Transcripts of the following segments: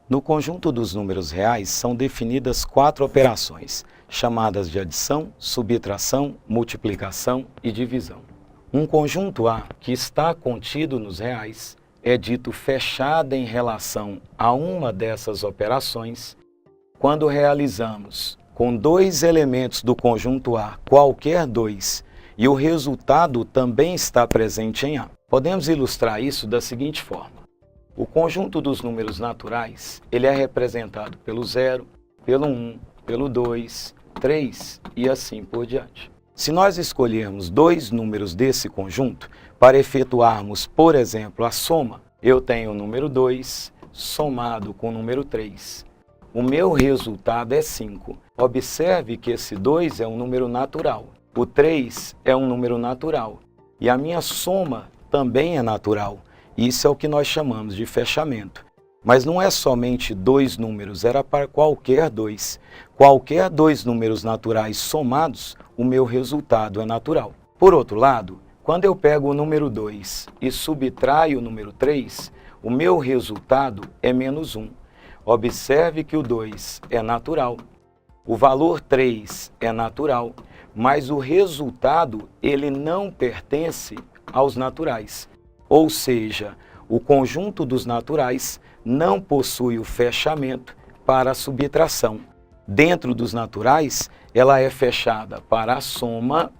No conjunto dos números reais são definidas 4 operações, chamadas de adição, subtração, multiplicação e divisão. Um conjunto A que está contido nos reais é dito fechado em relação a uma dessas operações quando realizamos com 2 elementos do conjunto A qualquer 2 e o resultado também está presente em A. Podemos ilustrar isso da seguinte forma. O conjunto dos números naturais, ele é representado pelo 0, pelo 1, pelo 2, 3 e assim por diante. Se nós escolhermos 2 números desse conjunto, para efetuarmos, por exemplo, a soma, eu tenho o número 2 somado com o número 3. O meu resultado é 5. Observe que esse 2 é um número natural, o 3 é um número natural e a minha soma também é natural. Isso é o que nós chamamos de fechamento. Mas não é somente 2 números, era para qualquer 2. Qualquer 2 números naturais somados, o meu resultado é natural. Por outro lado, quando eu pego o número 2 e subtraio o número 3, o meu resultado é menos 1. Observe que o 2 é natural, o valor 3 é natural, mas o resultado ele não pertence aos naturais. Ou seja, o conjunto dos naturais não possui o fechamento para a subtração. Dentro dos naturais, ela é fechada para a soma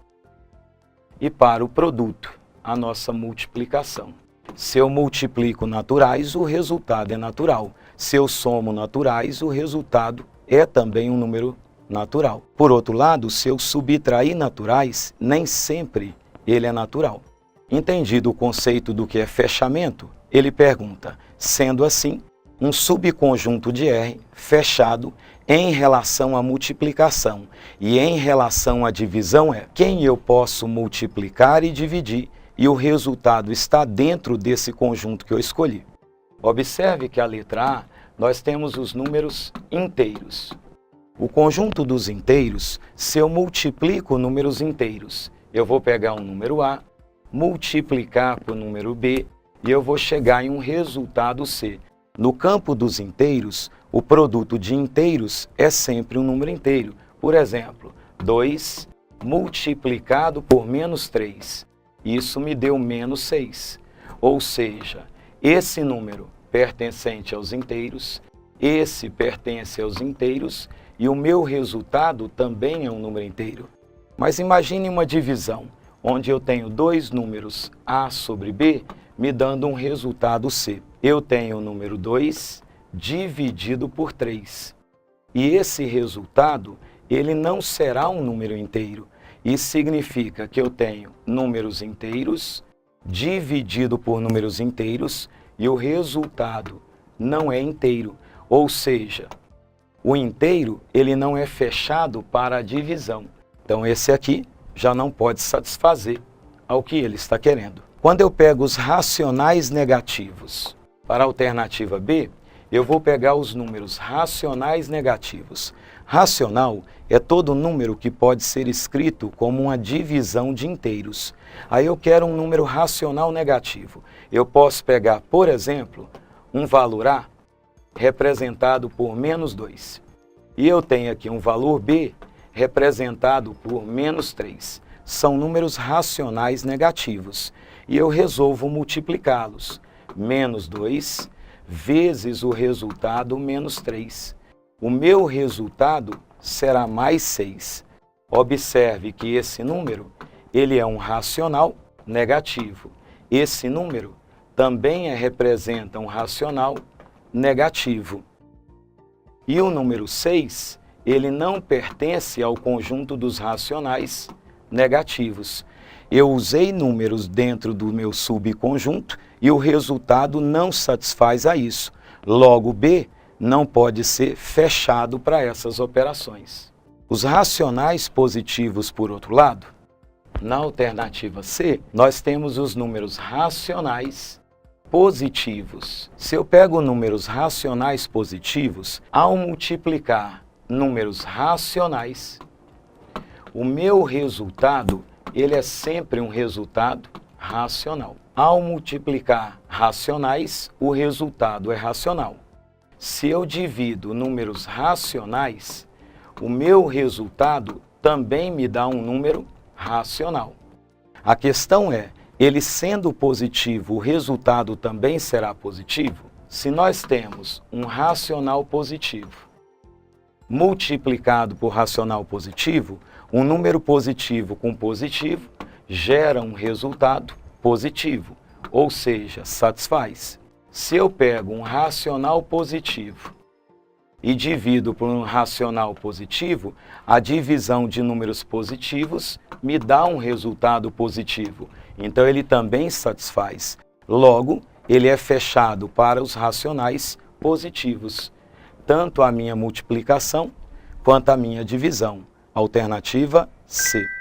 e para o produto, a nossa multiplicação. Se eu multiplico naturais, o resultado é natural. Se eu somo naturais, o resultado é também um número natural. Por outro lado, se eu subtrair naturais, nem sempre ele é natural. Entendido o conceito do que é fechamento, ele pergunta, sendo assim, um subconjunto de R fechado em relação à multiplicação e em relação à divisão é quem eu posso multiplicar e dividir e o resultado está dentro desse conjunto que eu escolhi. Observe que a letra A, nós temos os números inteiros. O conjunto dos inteiros, se eu multiplico números inteiros, eu vou pegar um número A, multiplicar por número B e eu vou chegar em um resultado C. No campo dos inteiros, o produto de inteiros é sempre um número inteiro. Por exemplo, 2 multiplicado por menos 3. Isso me deu menos 6. Ou seja, esse número pertencente aos inteiros, esse pertence aos inteiros e o meu resultado também é um número inteiro. Mas imagine uma divisão, onde eu tenho 2 números A sobre B, me dando um resultado C. Eu tenho o número 2 dividido por 3. E esse resultado, ele não será um número inteiro. Isso significa que eu tenho números inteiros dividido por números inteiros e o resultado não é inteiro. Ou seja, o inteiro, ele não é fechado para a divisão. Então esse aqui já não pode satisfazer ao que ele está querendo. Quando eu pego os racionais negativos para a alternativa B, eu vou pegar os números racionais negativos. Racional é todo número que pode ser escrito como uma divisão de inteiros. Aí eu quero um número racional negativo. Eu posso pegar, por exemplo, um valor A representado por menos 2. E eu tenho aqui um valor B representado por menos 3. São números racionais negativos. E eu resolvo multiplicá-los. Menos 2 vezes o resultado menos 3. O meu resultado será mais 6. Observe que esse número, ele é um racional negativo. Esse número também representa um racional negativo. E o número 6, ele não pertence ao conjunto dos racionais negativos. Eu usei números dentro do meu subconjunto e o resultado não satisfaz a isso. Logo, B não pode ser fechado para essas operações. Os racionais positivos, por outro lado, na alternativa C, nós temos os números racionais positivos. Se eu pego números racionais positivos, ao multiplicar números racionais, o meu resultado, ele é sempre um resultado racional. Ao multiplicar racionais, o resultado é racional. Se eu divido números racionais, o meu resultado também me dá um número racional. A questão é, ele sendo positivo, o resultado também será positivo? Se nós temos um racional positivo multiplicado por racional positivo, um número positivo com positivo gera um resultado positivo, ou seja, satisfaz. Se eu pego um racional positivo e divido por um racional positivo, a divisão de números positivos me dá um resultado positivo. Então ele também satisfaz. Logo, ele é fechado para os racionais positivos. Tanto a minha multiplicação quanto a minha divisão. Alternativa C.